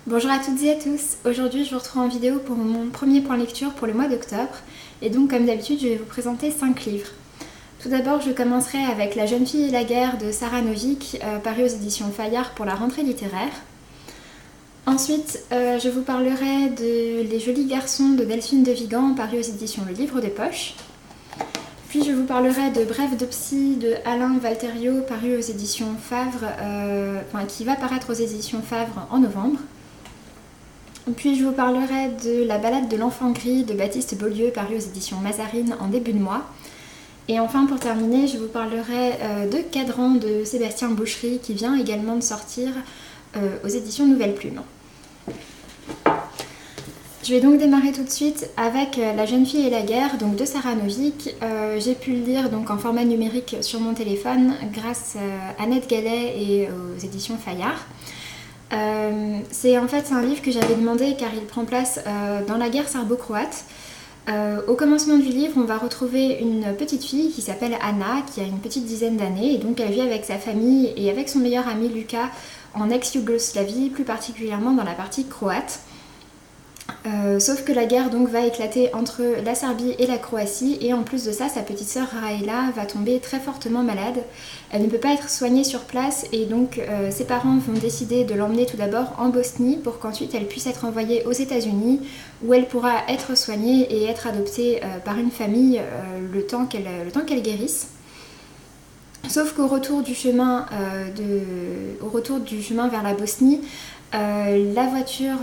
Bonjour à toutes et à tous, aujourd'hui je vous retrouve en vidéo pour mon premier point lecture pour le mois d'octobre et donc comme d'habitude je vais vous présenter 5 livres. Tout d'abord je commencerai avec La jeune fille et la guerre de Sarah Novick, paru aux éditions Fayard pour la rentrée littéraire. Ensuite je vous parlerai de Les jolis garçons de Delphine de Vigan, paru aux éditions Le Livre de Poche. Puis je vous parlerai de Bref de psy de Alain Valterio, paru aux éditions Favre, qui va paraître aux éditions Favre en novembre. Puis je vous parlerai de La balade de l'enfant gris de Baptiste Beaulieu, paru aux éditions Mazarine en début de mois. Et enfin pour terminer, je vous parlerai de Cadran de Sébastien Bouchery qui vient également de sortir aux éditions Nouvelle Plume. Je vais donc démarrer tout de suite avec La jeune fille et la guerre donc de Sarah Novick. J'ai pu le lire donc en format numérique sur mon téléphone grâce à Annette Gallet et aux éditions Fayard. C'est en fait un livre que j'avais demandé car il prend place dans la guerre serbo-croate. Au commencement du livre, on va retrouver une petite fille qui s'appelle Anna, qui a une petite dizaine d'années, et donc elle vit avec sa famille et avec son meilleur ami Lucas en ex-Yougoslavie, plus particulièrement dans la partie croate. Sauf que la guerre donc va éclater entre la Serbie et la Croatie et en plus de ça sa petite sœur Raëla va tomber très fortement malade. Elle ne peut pas être soignée sur place et donc ses parents vont décider de l'emmener tout d'abord en Bosnie pour qu'ensuite elle puisse être envoyée aux États-Unis où elle pourra être soignée et être adoptée par une famille le temps qu'elle guérisse. Sauf qu'au retour du chemin vers la Bosnie, la voiture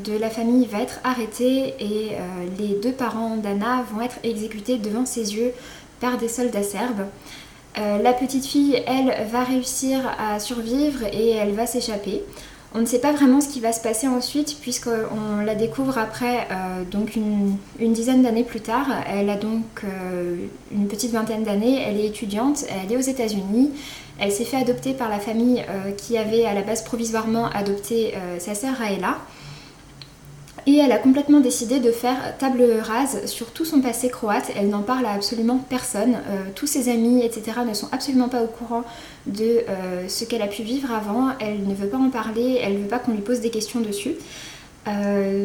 de la famille va être arrêtée et les deux parents d'Anna vont être exécutés devant ses yeux par des soldats serbes. La petite fille, elle, va réussir à survivre et elle va s'échapper. On ne sait pas vraiment ce qui va se passer ensuite puisqu'on la découvre après donc une dizaine d'années plus tard. Elle a donc une petite vingtaine d'années, elle est étudiante, elle est aux États-Unis. Elle s'est fait adopter par la famille qui avait à la base provisoirement adopté sa sœur Raëla. Et elle a complètement décidé de faire table rase sur tout son passé croate. Elle n'en parle à absolument personne. Tous ses amis, etc. ne sont absolument pas au courant de ce qu'elle a pu vivre avant. Elle ne veut pas en parler, elle ne veut pas qu'on lui pose des questions dessus.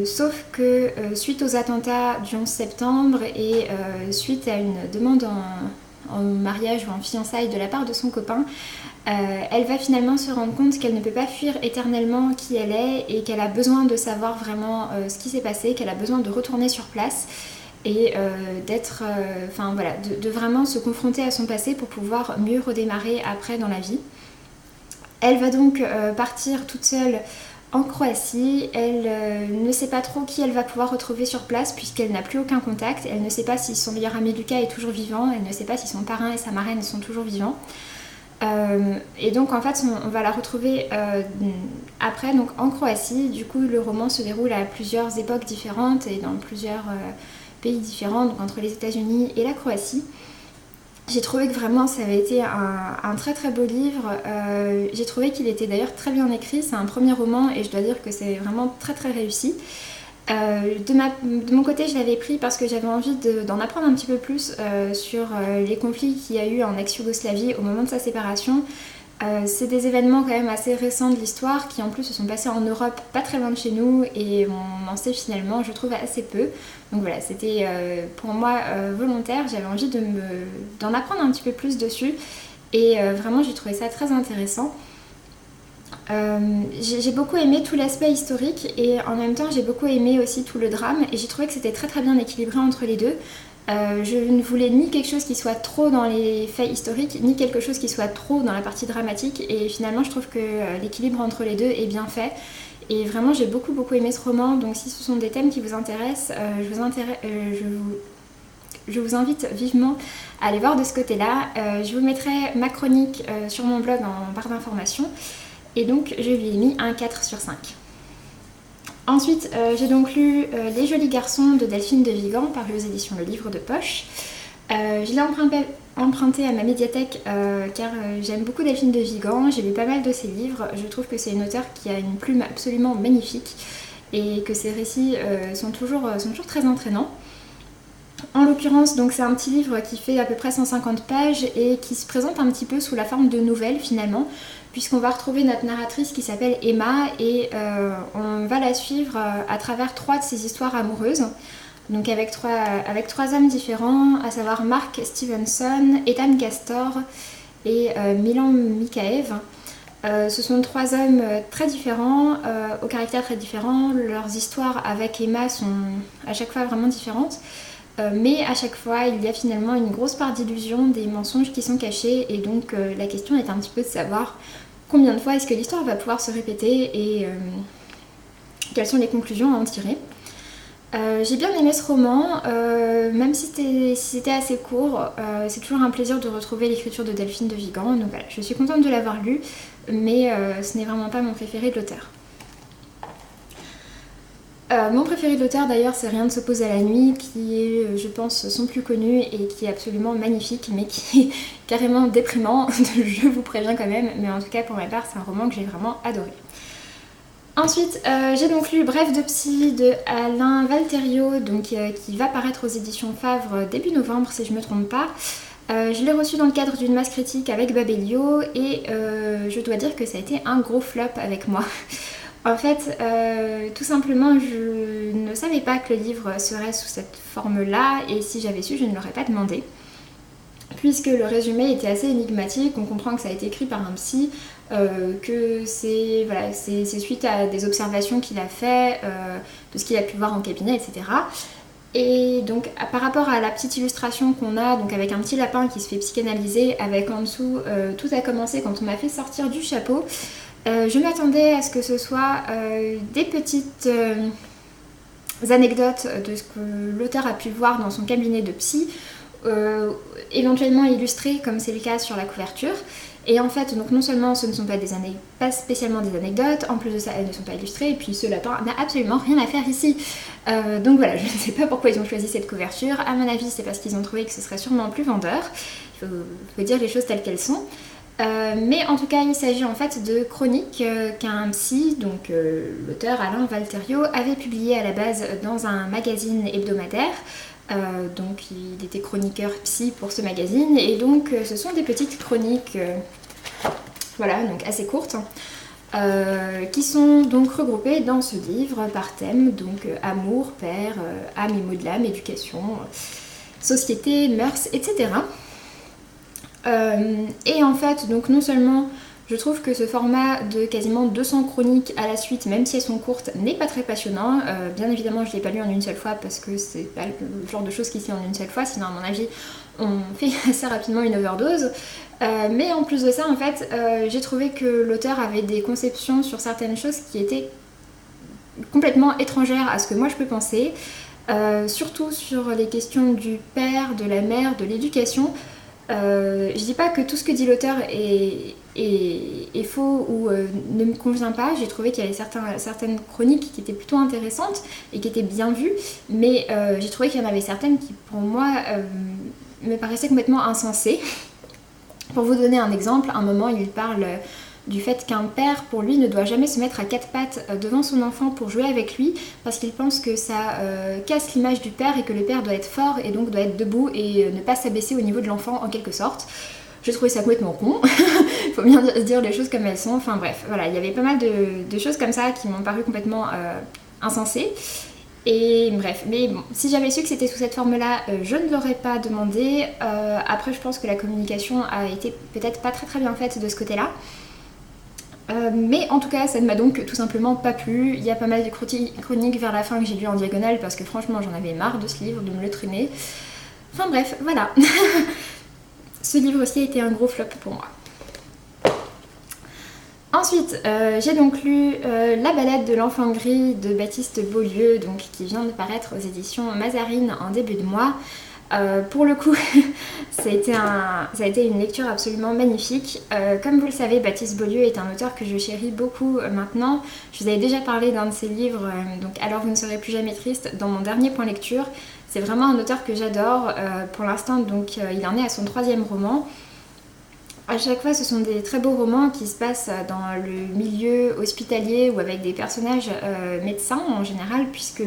Sauf que suite aux attentats du 11 septembre et suite à une demande en mariage ou en fiançailles de la part de son copain, elle va finalement se rendre compte qu'elle ne peut pas fuir éternellement qui elle est et qu'elle a besoin de savoir vraiment ce qui s'est passé, qu'elle a besoin de retourner sur place et de vraiment se confronter à son passé pour pouvoir mieux redémarrer après dans la vie. Elle va donc partir toute seule en Croatie. Elle ne sait pas trop qui elle va pouvoir retrouver sur place puisqu'elle n'a plus aucun contact. Elle ne sait pas si son meilleur ami Lucas est toujours vivant, elle ne sait pas si son parrain et sa marraine sont toujours vivants. Et donc en fait on va la retrouver après donc en Croatie. Du coup le roman se déroule à plusieurs époques différentes et dans plusieurs pays différents, donc entre les États-Unis et la Croatie. J'ai trouvé que vraiment ça avait été un très très beau livre. J'ai trouvé qu'il était d'ailleurs très bien écrit. C'est un premier roman et je dois dire que c'est vraiment très très réussi. De mon côté je l'avais pris parce que j'avais envie d'en apprendre un petit peu plus sur les conflits qu'il y a eu en ex-Yougoslavie au moment de sa séparation. C'est des événements quand même assez récents de l'histoire qui en plus se sont passés en Europe pas très loin de chez nous et on en sait finalement je trouve assez peu. Donc voilà, c'était pour moi volontaire, j'avais envie d'en apprendre un petit peu plus dessus et vraiment j'ai trouvé ça très intéressant. J'ai beaucoup aimé tout l'aspect historique et en même temps j'ai beaucoup aimé aussi tout le drame et j'ai trouvé que c'était très très bien équilibré entre les deux. Je ne voulais ni quelque chose qui soit trop dans les faits historiques ni quelque chose qui soit trop dans la partie dramatique et finalement je trouve que l'équilibre entre les deux est bien fait et vraiment j'ai beaucoup aimé ce roman. Donc si ce sont des thèmes qui vous intéressent, je vous invite vivement à aller voir de ce côté-là. Je vous mettrai ma chronique sur mon blog en barre d'informations. Et donc je lui ai mis un 4 sur 5. Ensuite j'ai donc lu Les jolis garçons de Delphine de Vigan, paru aux éditions Le Livre de Poche. Je l'ai emprunté à ma médiathèque car j'aime beaucoup Delphine de Vigan, j'ai lu pas mal de ses livres. Je trouve que c'est une auteure qui a une plume absolument magnifique et que ses récits sont toujours très entraînants. En l'occurrence, donc c'est un petit livre qui fait à peu près 150 pages et qui se présente un petit peu sous la forme de nouvelles finalement, puisqu'on va retrouver notre narratrice qui s'appelle Emma et on va la suivre à travers 3 de ses histoires amoureuses. Donc avec trois hommes différents, à savoir Mark Stevenson, Ethan Castor et Milan Mikhaev. Ce sont 3 hommes très différents, au caractère très différent. Leurs histoires avec Emma sont à chaque fois vraiment différentes. Mais à chaque fois, il y a finalement une grosse part d'illusion, des mensonges qui sont cachés. Et donc la question est un petit peu de savoir combien de fois est-ce que l'histoire va pouvoir se répéter et quelles sont les conclusions à en tirer. J'ai bien aimé ce roman, même si c'était assez court, c'est toujours un plaisir de retrouver l'écriture de Delphine de Vigan, donc voilà, je suis contente de l'avoir lu, mais ce n'est vraiment pas mon préféré de l'auteur. Mon préféré de l'auteur d'ailleurs c'est Rien ne s'oppose à la nuit, qui est je pense son plus connu et qui est absolument magnifique, mais qui est carrément déprimant, je vous préviens quand même, mais en tout cas pour ma part c'est un roman que j'ai vraiment adoré. Ensuite, j'ai donc lu Bref de Psy de Alain Valterio, donc, qui va paraître aux éditions Favre début novembre si je ne me trompe pas. Je l'ai reçu dans le cadre d'une masse critique avec Babelio et je dois dire que ça a été un gros flop avec moi. En fait, tout simplement, je ne savais pas que le livre serait sous cette forme-là et si j'avais su, je ne l'aurais pas demandé. Puisque le résumé était assez énigmatique, on comprend que ça a été écrit par un psy, que c'est suite à des observations qu'il a fait, de ce qu'il a pu voir en cabinet, etc. Et donc par rapport à la petite illustration qu'on a, donc avec un petit lapin qui se fait psychanalyser, avec en dessous tout a commencé quand on m'a fait sortir du chapeau, je m'attendais à ce que ce soit des petites anecdotes de ce que l'auteur a pu voir dans son cabinet de psy, éventuellement illustrées comme c'est le cas sur la couverture. Et en fait, donc non seulement ce ne sont pas spécialement des anecdotes, en plus de ça elles ne sont pas illustrées, et puis ce lapin n'a absolument rien à faire ici. Donc voilà, je ne sais pas pourquoi ils ont choisi cette couverture, à mon avis c'est parce qu'ils ont trouvé que ce serait sûrement plus vendeur, il faut dire les choses telles qu'elles sont. Mais en tout cas il s'agit en fait de chroniques qu'un psy, donc l'auteur Alain Valterio, avait publié à la base dans un magazine hebdomadaire. Donc il était chroniqueur psy pour ce magazine et donc ce sont des petites chroniques voilà, donc assez courtes qui sont donc regroupées dans ce livre par thème, donc amour, père, âme et mots de l'âme, éducation, société, mœurs, etc. Et en fait donc non seulement je trouve que ce format de quasiment 200 chroniques à la suite, même si elles sont courtes, n'est pas très passionnant. Bien évidemment, je ne l'ai pas lu en une seule fois parce que c'est pas le genre de choses qui se lit en une seule fois, sinon à mon avis, on fait assez rapidement une overdose. Mais en plus de ça, en fait, j'ai trouvé que l'auteur avait des conceptions sur certaines choses qui étaient complètement étrangères à ce que moi je peux penser, surtout sur les questions du père, de la mère, de l'éducation. Je dis pas que tout ce que dit l'auteur est faux ou ne me convient pas. J'ai trouvé qu'il y avait certaines chroniques qui étaient plutôt intéressantes et qui étaient bien vues, mais j'ai trouvé qu'il y en avait certaines qui pour moi me paraissaient complètement insensées. Pour vous donner un exemple, à un moment il parle du fait qu'un père pour lui ne doit jamais se mettre à 4 pattes devant son enfant pour jouer avec lui parce qu'il pense que ça casse l'image du père et que le père doit être fort et donc doit être debout et ne pas s'abaisser au niveau de l'enfant en quelque sorte. Je trouvais ça complètement con, il faut bien dire les choses comme elles sont, enfin bref, voilà, il y avait pas mal de choses comme ça qui m'ont paru complètement insensées. Et bref, mais bon, si j'avais su que c'était sous cette forme-là, je ne l'aurais pas demandé. Après, je pense que la communication a été peut-être pas très bien faite de ce côté-là. Mais en tout cas, ça ne m'a donc tout simplement pas plu. Il y a pas mal de chroniques vers la fin que j'ai lues en diagonale parce que franchement, j'en avais marre de ce livre, de me le traîner. Enfin bref, voilà. Ce livre aussi a été un gros flop pour moi. Ensuite, j'ai donc lu La balade de l'enfant gris de Baptiste Beaulieu, donc, qui vient de paraître aux éditions Mazarine en début de mois. Pour le coup, ça a été une lecture absolument magnifique. Comme vous le savez, Baptiste Beaulieu est un auteur que je chéris beaucoup maintenant. Je vous avais déjà parlé d'un de ses livres, donc Alors vous ne serez plus jamais triste, dans mon dernier point lecture. C'est vraiment un auteur que j'adore. Pour l'instant, donc, il en est à son 3e roman. À chaque fois, ce sont des très beaux romans qui se passent dans le milieu hospitalier ou avec des personnages médecins en général, puisque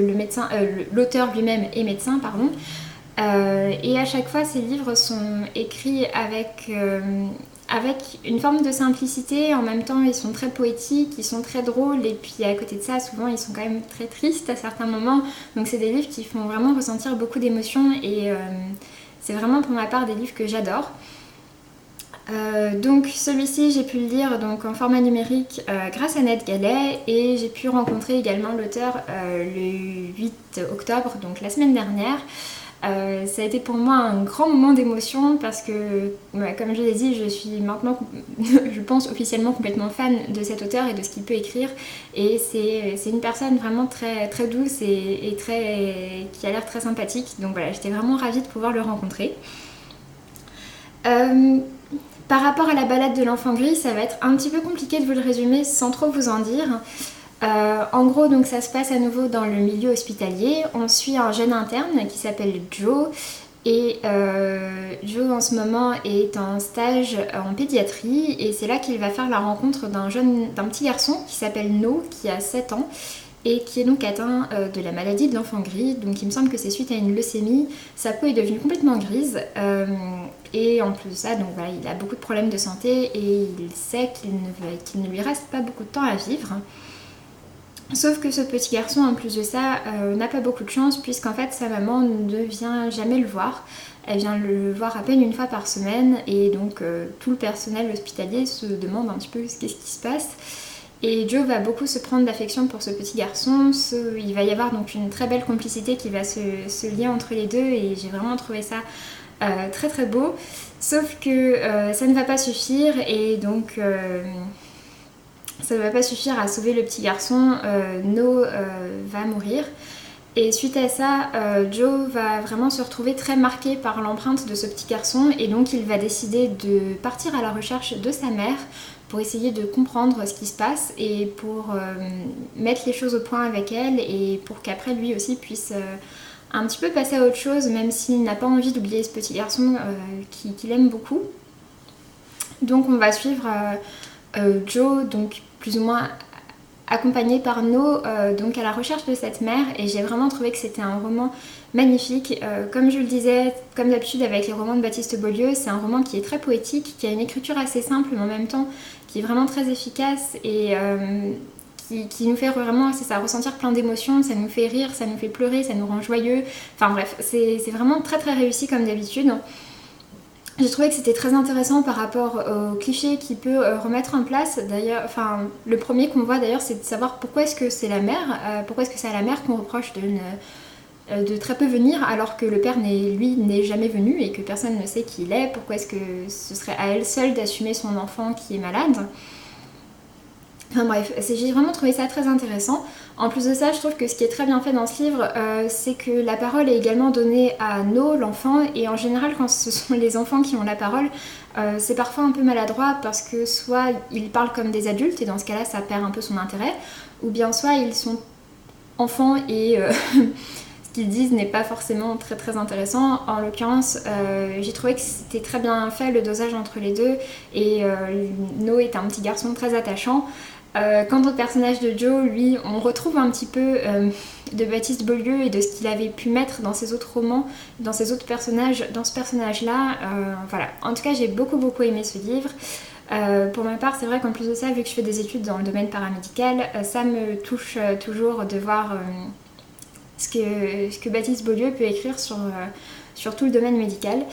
l'auteur lui-même est médecin, pardon. Et à chaque fois, ces livres sont écrits avec avec une forme de simplicité. En même temps, ils sont très poétiques, ils sont très drôles, et puis à côté de ça, souvent ils sont quand même très tristes à certains moments. Donc c'est des livres qui font vraiment ressentir beaucoup d'émotions, et c'est vraiment pour ma part des livres que j'adore. Donc celui-ci j'ai pu le lire donc, en format numérique grâce à Ned Gallet, et j'ai pu rencontrer également l'auteur le 8 octobre, donc la semaine dernière. Ça a été pour moi un grand moment d'émotion parce que, comme je l'ai dit, je suis maintenant, je pense officiellement complètement fan de cet auteur et de ce qu'il peut écrire, et c'est une personne vraiment très, très douce et qui a l'air très sympathique, donc voilà, j'étais vraiment ravie de pouvoir le rencontrer. Par rapport à la balade de l'enfant gris, ça va être un petit peu compliqué de vous le résumer sans trop vous en dire. En gros, donc ça se passe à nouveau dans le milieu hospitalier. On suit un jeune interne qui s'appelle Joe. Et Joe en ce moment est en stage en pédiatrie, et c'est là qu'il va faire la rencontre d'un petit garçon qui s'appelle No, qui a 7 ans et qui est donc atteint de la maladie de l'enfant gris. Donc il me semble que c'est suite à une leucémie. Sa peau est devenue complètement grise, et en plus de ça, donc voilà, il a beaucoup de problèmes de santé, et il sait qu'il ne lui reste pas beaucoup de temps à vivre. Sauf que ce petit garçon, en plus de ça, n'a pas beaucoup de chance, puisqu'en fait sa maman ne vient jamais le voir. Elle vient le voir à peine une fois par semaine, et donc tout le personnel hospitalier se demande un petit peu qu'est-ce qui se passe. Et Joe va beaucoup se prendre d'affection pour ce petit garçon. Il va y avoir donc une très belle complicité qui va se lier entre les deux, et j'ai vraiment trouvé ça très très beau. Sauf que ça ne va pas suffire, et donc ça ne va pas suffire à sauver le petit garçon. No va mourir. Et suite à ça, Joe va vraiment se retrouver très marqué par l'empreinte de ce petit garçon, et donc il va décider de partir à la recherche de sa mère pour essayer de comprendre ce qui se passe, et pour mettre les choses au point avec elle, et pour qu'après lui aussi puisse un petit peu passer à autre chose, même s'il n'a pas envie d'oublier ce petit garçon qu'il aime beaucoup. Donc on va suivre Joe, donc plus ou moins accompagné par No, donc à la recherche de cette mère, et j'ai vraiment trouvé que c'était un roman magnifique. Comme je le disais, comme d'habitude avec les romans de Baptiste Beaulieu, c'est un roman qui est très poétique, qui a une écriture assez simple, mais en même temps qui est vraiment très efficace, et qui nous fait vraiment, c'est ça, ressentir plein d'émotions. Ça nous fait rire, ça nous fait pleurer, ça nous rend joyeux. Enfin bref, c'est vraiment très très réussi comme d'habitude. J'ai trouvé que c'était très intéressant par rapport aux clichés qu'il peut remettre en place. D'ailleurs, enfin, le premier qu'on voit d'ailleurs, c'est de savoir pourquoi est-ce que c'est la mère, pourquoi est-ce que c'est à la mère qu'on reproche de très peu venir, alors que le père n'est jamais venu, et que personne ne sait qui il est. Pourquoi est-ce que ce serait à elle seule d'assumer son enfant qui est malade? Enfin bref, j'ai vraiment trouvé ça très intéressant. En plus de ça, je trouve que ce qui est très bien fait dans ce livre, c'est que la parole est également donnée à No, l'enfant, et en général quand ce sont les enfants qui ont la parole, c'est parfois un peu maladroit, parce que soit ils parlent comme des adultes, et dans ce cas-là ça perd un peu son intérêt, ou bien soit ils sont enfants et ce qu'ils disent n'est pas forcément très très intéressant. En l'occurrence, j'ai trouvé que c'était très bien fait, le dosage entre les deux, et No est un petit garçon très attachant. Quant au personnage de Joe, lui, on retrouve un petit peu de Baptiste Beaulieu et de ce qu'il avait pu mettre dans ses autres romans, dans ses autres personnages, dans ce personnage-là. Voilà. En tout cas, j'ai beaucoup beaucoup aimé ce livre. Pour ma part, c'est vrai qu'en plus de ça, vu que je fais des études dans le domaine paramédical, ça me touche toujours de voir ce que Baptiste Beaulieu peut écrire sur tout le domaine médical.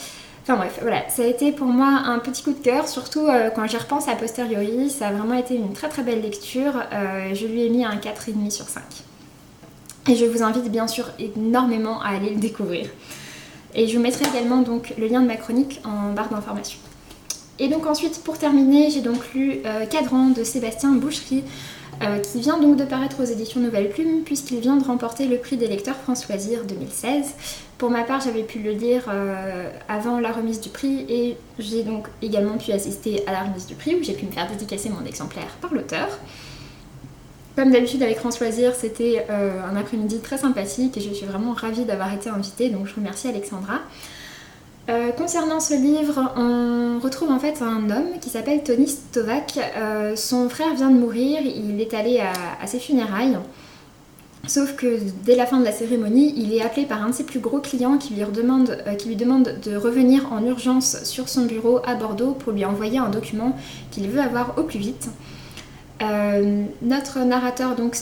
Enfin bref, voilà, ça a été pour moi un petit coup de cœur, surtout quand j'y repense a posteriori. Ça a vraiment été une très très belle lecture. Je lui ai mis un 4,5 sur 5. Et je vous invite bien sûr énormément à aller le découvrir. Et je vous mettrai également donc le lien de ma chronique en barre d'informations. Et donc ensuite, pour terminer, j'ai donc lu Cadran de Sébastien Boucherie, qui vient donc de paraître aux éditions Nouvelle Plume, puisqu'il vient de remporter le prix des lecteurs France Loisirs 2016. Pour ma part, j'avais pu le lire avant la remise du prix, et j'ai donc également pu assister à la remise du prix, où j'ai pu me faire dédicacer mon exemplaire par l'auteur. Comme d'habitude avec France Loisirs, c'était un après-midi très sympathique, et je suis vraiment ravie d'avoir été invitée, donc je remercie Alexandra. Concernant ce livre, on retrouve en fait un homme qui s'appelle Tony Stovak. Son frère vient de mourir, il est allé à ses funérailles. Sauf que dès la fin de la cérémonie, il est appelé par un de ses plus gros clients qui lui demande de revenir en urgence sur son bureau à Bordeaux pour lui envoyer un document qu'il veut avoir au plus vite. Notre narrateur, donc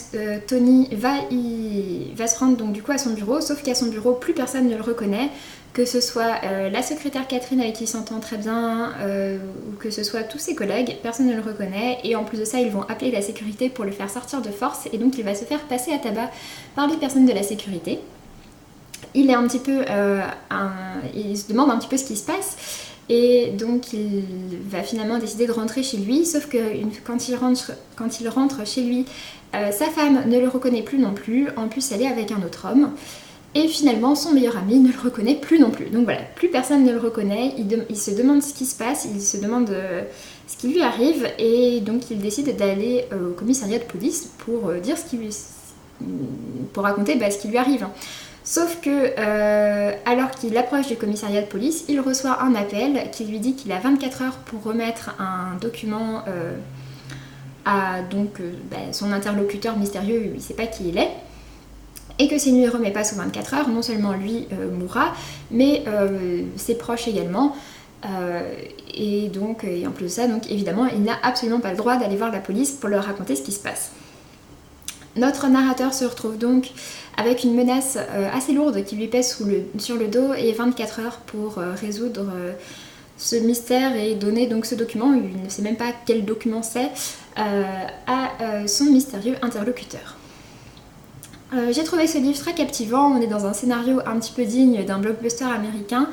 Tony, va se rendre donc du coup à son bureau, sauf qu'à son bureau, plus personne ne le reconnaît, que ce soit la secrétaire Catherine avec qui il s'entend très bien, ou que ce soit tous ses collègues, personne ne le reconnaît, et en plus de ça, ils vont appeler la sécurité pour le faire sortir de force, et donc il va se faire passer à tabac par les personnes de la sécurité. Il est un petit peu, il se demande un petit peu ce qui se passe. Et donc il va finalement décider de rentrer chez lui, sauf que quand il rentre chez lui, sa femme ne le reconnaît plus non plus, en plus elle est avec un autre homme. Et finalement son meilleur ami ne le reconnaît plus non plus. Donc voilà, plus personne ne le reconnaît, il se demande ce qui se passe, il se demande ce qui lui arrive, et donc il décide d'aller au commissariat de police pour dire pour raconter ce qui lui arrive. Sauf que, alors qu'il approche du commissariat de police, il reçoit un appel qui lui dit qu'il a 24 heures pour remettre un document à son interlocuteur mystérieux, il ne sait pas qui il est, et que s'il ne lui remet pas sous 24 heures, non seulement lui mourra, mais ses proches également. Et en plus de ça, donc évidemment, il n'a absolument pas le droit d'aller voir la police pour leur raconter ce qui se passe. Notre narrateur se retrouve donc avec une menace assez lourde qui lui pèse sur le dos et 24 heures pour résoudre ce mystère et donner donc ce document, il ne sait même pas quel document c'est, à son mystérieux interlocuteur. J'ai trouvé ce livre très captivant, on est dans un scénario un petit peu digne d'un blockbuster américain,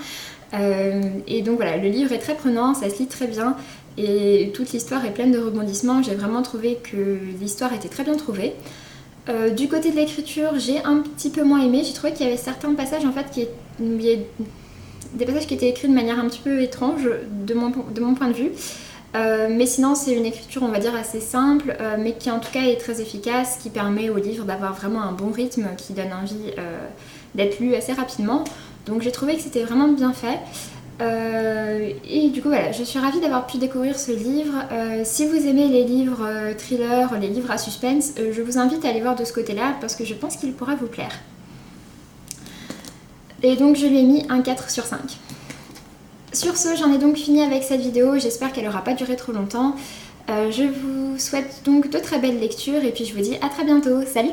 et donc voilà, le livre est très prenant, ça se lit très bien, et toute l'histoire est pleine de rebondissements, j'ai vraiment trouvé que l'histoire était très bien trouvée. Du côté de l'écriture, j'ai un petit peu moins aimé. J'ai trouvé qu'il y avait certains passages en fait il y a des passages qui étaient écrits de manière un petit peu étrange de mon point de vue. Mais sinon c'est une écriture on va dire assez simple, mais qui en tout cas est très efficace, qui permet au livre d'avoir vraiment un bon rythme, qui donne envie d'être lu assez rapidement. Donc j'ai trouvé que c'était vraiment bien fait. Et du coup voilà, je suis ravie d'avoir pu découvrir ce livre. Si vous aimez les livres thrillers, les livres à suspense, je vous invite à aller voir de ce côté-là parce que je pense qu'il pourra vous plaire. Et donc je lui ai mis un 4 sur 5. Sur ce, j'en ai donc fini avec cette vidéo, j'espère qu'elle n'aura pas duré trop longtemps. Je vous souhaite donc de très belles lectures et puis je vous dis à très bientôt, salut!